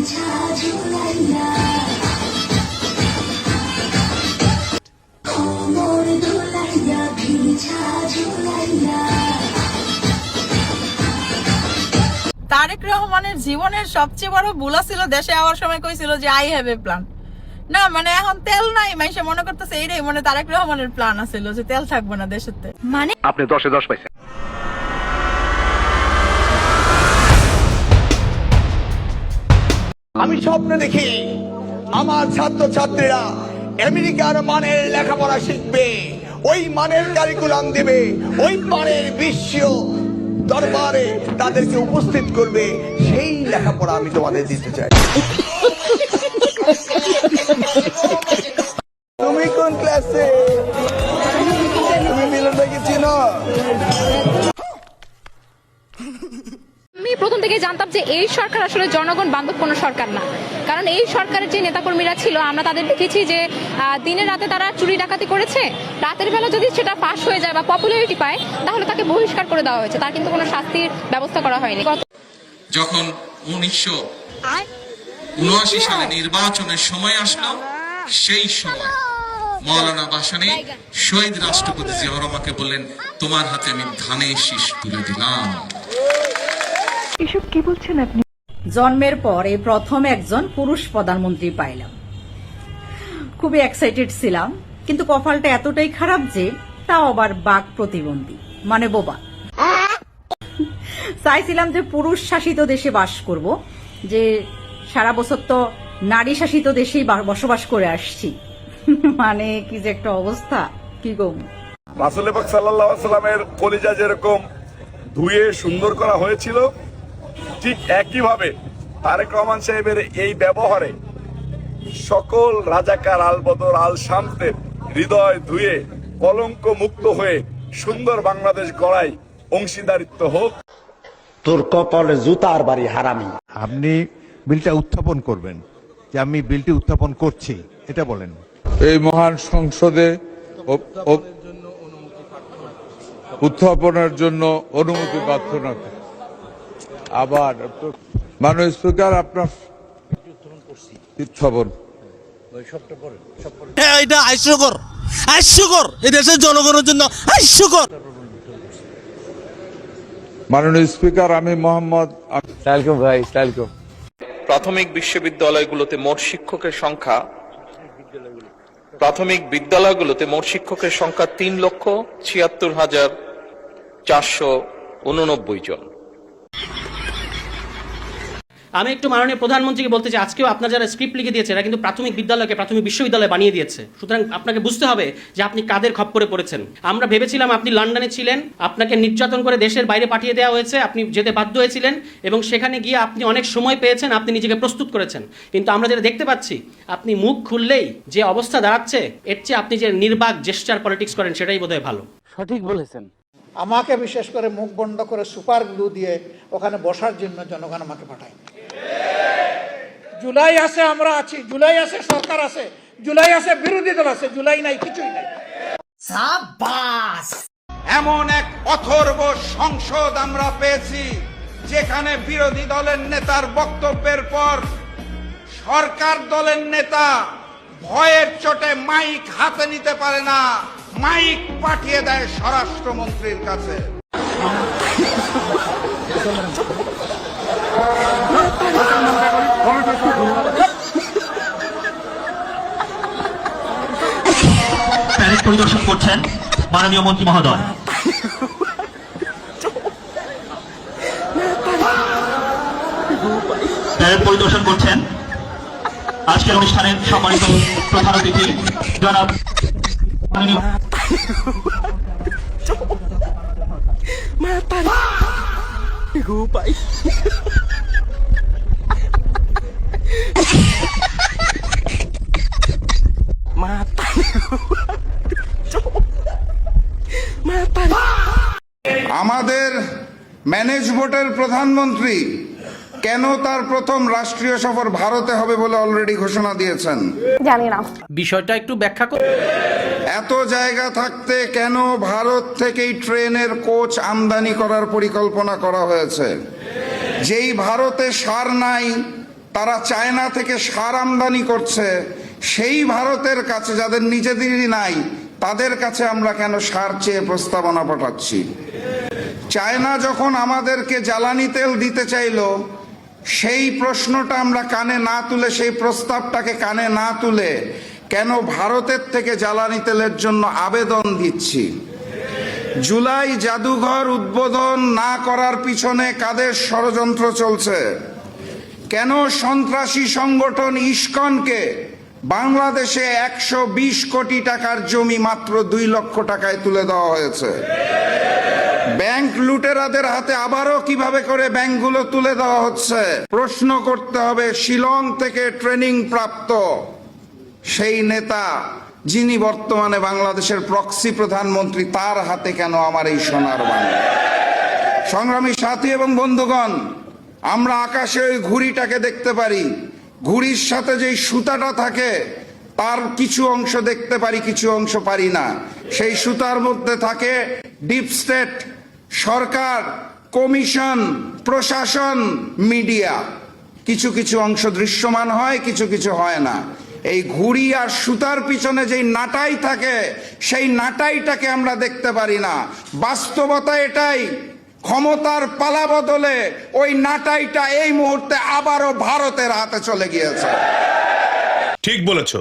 তারেক রহমানের জীবনের সবচেয়ে বড় ভুল ছিল দেশে আওয়ার সময় কইছিল যে আই হ্যাভ এ প্ল্যান। না মানে এখন তেল নাই, মাইসে মনে করতেছে এইটাই মানে তারেক রহমানের প্ল্যান আছিল যে তেল থাকবে না দেশেতে। মানে আপনি 10-এ 10 পাইছেন। আমি স্বপ্ন দেখি আমার ছাত্রছাত্রীরা আমেরিকার মানের লেখাপড়া শিখবে, ওই মানের কারিকুলাম দেবে, ওই মানের বিশ্ব দরবারে তাদেরকে উপস্থিত করবে, সেই লেখাপড়া আমি তোমাদের দিতে চাই। তুমি কোন ক্লাসে? তুমি মিলনটাকে চিনো? আমি প্রথম থেকে জানতাম যে এই সরকার আসলে জনগণ বান্ধব কোনো সরকার না, কারণ এই সরকারের যে নেতাকর্মীরা ছিল আমরা তাদের দেখেছি যে দিনে রাতে তারা চুরি ডাকাতি করেছে, রাতের বেলা যদি সেটা পাশ হয়ে যায় বা পপুলারিটি পায় তাহলে তাকে বহিষ্কার করে দেওয়া হয়েছে, তার কিন্তু কোনো শাস্তির ব্যবস্থা করা হয়নি। যখন 1979 সালে নির্বাচনের সময় আসলো, সেই সময় মৌলানা ভাসানী শহীদ রাষ্ট্রপতি জিয়াউর রহমানকে বললেন, তোমার হাতে আমি ধানের শীষ তুলে দিলাম। এসব কি বলছেন আপনি? জন্মের পর এই প্রথম একজন পুরুষ প্রধানমন্ত্রী পাইলাম, খুবই এক্সাইটেড ছিলাম, কিন্তু কপালটা এতটাই খারাপ যে তাও আবার বাক প্রতিবন্ধী, মানে বোবা। চাইছিলাম যে পুরুষ শাসিত দেশে বাস করব, যে সারা বছর তো নারী শাসিত দেশেই বসবাস করে আসছি, মানে কি যে একটা অবস্থা, কি গো। রাসূল পাক সাল্লাল্লাহু আলাইহি ওয়াসাল্লামের কলিজা যেরকম ধুয়ে সুন্দর করা হয়েছিল, ঠিক একইভাবে তারেক রহমান সাহেবের এই ব্যবহারে সকল রাজাকার আল বদর আল শামসের হৃদয় ধুয়ে কলঙ্ক মুক্ত হয়ে সুন্দর বাংলাদেশ গড়াই অংশীদারিত্ব হোক। তোর কপালে জুতার বাড়ি হারামি। আপনি বিলটা উত্থাপন করবেন, যে আমি বিলটি উত্থাপন করছি, এটা বলেন। এই মহান সংসদে উত্থাপনের জন্য অনুমতি প্রার্থনা করি। আবার মাননীয় স্পিকার, আপনার উত্থাপন। এটা হাস্যকর, হাস্যকর, এই দেশের জনগণের জন্য হাস্যকর। মাননীয় স্পিকার, আমি মোহাম্মদ প্রাথমিক বিদ্যালয়গুলোতে মোট শিক্ষকের সংখ্যা 3,76,489 জন। আমি একটু মাননীয় প্রধানমন্ত্রীকে বলতে চাই, আজকেও আপনার যারা স্ক্রিপ্ট লিখে দিয়েছে এরা কিন্তু প্রাথমিক বিদ্যালয়কে প্রাথমিক বিশ্ববিদ্যালয় বানিয়ে দিয়েছে। সুতরাং আপনাকে বুঝতে হবে যে আপনি কাদের খপ্পরে পড়েছেন। আমরা ভেবেছিলাম আপনি লন্ডনে ছিলেন, আপনাকে নির্যাতন করে দেশের বাইরে পাঠিয়ে দেওয়া হয়েছে, আপনি যেতে বাধ্য হয়েছিলেন এবং সেখানে গিয়ে আপনি অনেক সময় পেয়েছেন, আপনি নিজেকে প্রস্তুত করেছেন। কিন্তু আমরা যেটা দেখতে পাচ্ছি, আপনি মুখ খুললেই যে অবস্থা দাঁড়াচ্ছে, এর চেয়ে আপনি যে নির্বাক জেস্টার পলিটিক্স করেন সেটাই বোধহয় ভালো। সঠিক বলেছেন। আমাকে বিশেষ করে মুখ বন্ধ করে সুপার গ্লু দিয়ে ওখানে বসার জন্য জনগণ আমাকে পাঠায়। জুলাই আছে, আমরা আছি, জুলাই আছে, সরকার আছে, জুলাই আছে, বিরোধী দল আছে, জুলাই নাই, কিছুই নাই। এমন এক অথর্ব সংসদ আমরা পেয়েছি যেখানে বিরোধী দলের নেতার বক্তব্যের পর সরকার দলের নেতা ভয়ের চোটে মাইক হাতে নিতে পারে না, মাইক পাঠিয়ে দেয় স্বরাষ্ট্রমন্ত্রীর কাছে। প্যারেড পরিদর্শন করছেন মাননীয় মন্ত্রী মহোদয়। প্যারেড পরিদর্শন করছেন আজকের অনুষ্ঠানের সম্মানিত প্রধান অতিথি জনাব মাননীয় আমাদের ম্যানেজ বোর্ডের প্রধানমন্ত্রী কেন তার প্রথম রাষ্ট্রীয় সফর ভারতে হবে বলে অলরেডি ঘোষণা দিয়েছেন? জানি না, বিষয়টা একটু ব্যাখ্যা করুন। এত জায়গা থাকতে কেন ভারত থেকেই ট্রেনের কোচ আমদানি করার পরিকল্পনা করা হয়েছে? যেই ভারতে সার নাই তারা চায়না থেকে সার আমদানি করছে, সেই ভারতের কাছে যাদের নিজেদেরই নাই তাদের কাছে আমরা কেন সার চেয়ে প্রস্তাবনা পাঠাচ্ছি? চায়না যখন আমাদেরকে জ্বালানি তেল দিতে চাইলো, সেই প্রশ্নটা আমরা কানে না তুলে, সেই প্রস্তাবটাকে কানে না তুলে কেন ভারতের থেকে জ্বালানি তেলের জন্য আবেদন দিচ্ছি? জুলাই জাদুঘর উদ্বোধন না করার পিছনে কাদের ষড়যন্ত্র চলছে? কেন সন্ত্রাসী সংগঠন ইস্কনকে বাংলাদেশে 120 কোটি টাকার জমি মাত্র 2 লক্ষ টাকায় তুলে দেওয়া হয়েছে? ব্যাংক লুটেরাদের হাতে আবারও কিভাবে করে ব্যাংকগুলো তুলে দেওয়া হচ্ছে? প্রশ্ন করতে হবে শিলং থেকে ট্রেনিং প্রাপ্ত সেই নেতা যিনি বর্তমানে বাংলাদেশের প্রক্সি প্রধানমন্ত্রী, তার হাতে কেন আমার এই সোনার বাংলা? সংগ্রামী সাথী এবং বন্ধুগণ, আমরা আকাশে ওই ঘুড়িটাকে দেখতে পারি, ঘুড়ির সাথে যেই সুতাটা থাকে তার কিছু অংশ দেখতে পারি, কিছু অংশ পারি না। সেই সুতার মধ্যে থাকে ডিপ স্টেট, সরকার, কমিশন, প্রশাসন, মিডিয়া। কিছু কিছু অংশ দৃশ্যমান হয়, কিছু কিছু হয় না। এই ঘুড়ি আর সুতার পিছনে যেই নাটাই থাকে, সেই নাটাইটাকে আমরা দেখতে পারি না। বাস্তবতা এটাই, ক্ষমতার পালা বদলে ওই নাটাইটা এই মুহূর্তে আবারও ভারতের হাতে চলে গিয়েছে। ঠিক বলেছো।